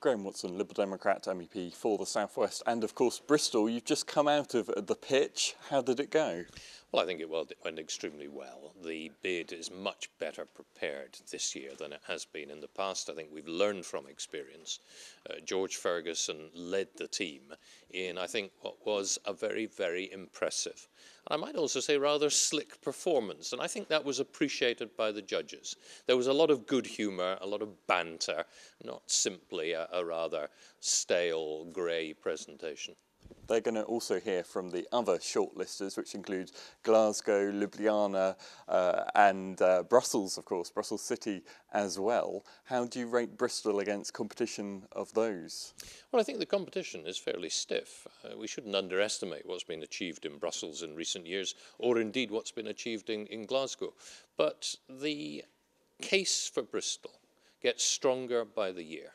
Graham Watson, Liberal Democrat MEP for the South West, and of course Bristol. You've just come out of the pitch. How did it go? Well, I think it went extremely well. The bid is much better prepared this year than it has been in the past. I think we've learned from experience. George Ferguson led the team in, I think, what was a very, very impressive, I might also say rather slick performance, and I think that was appreciated by the judges. There was a lot of good humour, a lot of banter, not simply a rather stale, grey presentation. They're going to also hear from the other shortlisters, which include Glasgow, Ljubljana and Brussels, of course, Brussels City as well. How do you rate Bristol against competition of those? Well, I think the competition is fairly stiff. We shouldn't underestimate what's been achieved in Brussels in recent years, or indeed what's been achieved in Glasgow. But the case for Bristol gets stronger by the year.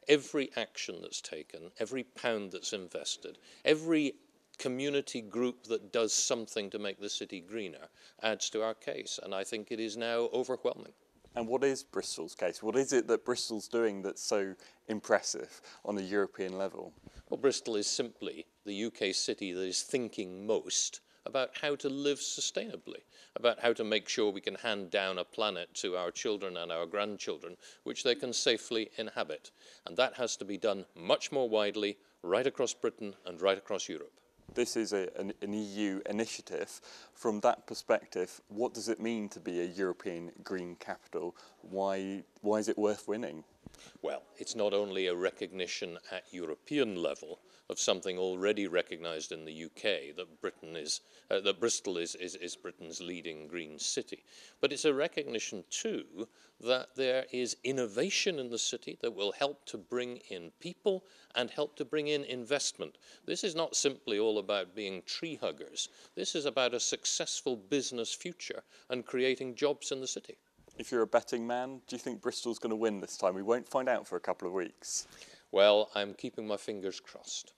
Every action that's taken, every pound that's invested, every community group that does something to make the city greener adds to our case, and I think it is now overwhelming. And what is Bristol's case? What is it that Bristol's doing that's so impressive on a European level? Well, Bristol is simply the UK city that is thinking most about how to live sustainably, about how to make sure we can hand down a planet to our children and our grandchildren which they can safely inhabit. And that has to be done much more widely, right across Britain and right across Europe. This is an EU initiative. From that perspective, what does it mean to be a European green capital? Why is it worth winning? Well, it's not only a recognition at European level of something already recognised in the UK, that Bristol is Britain's leading green city, but it's a recognition too that there is innovation in the city that will help to bring in people and help to bring in investment. This is not simply all about being tree huggers. This is about a successful business future and creating jobs in the city. If you're a betting man, do you think Bristol's going to win this time? We won't find out for a couple of weeks. Well, I'm keeping my fingers crossed.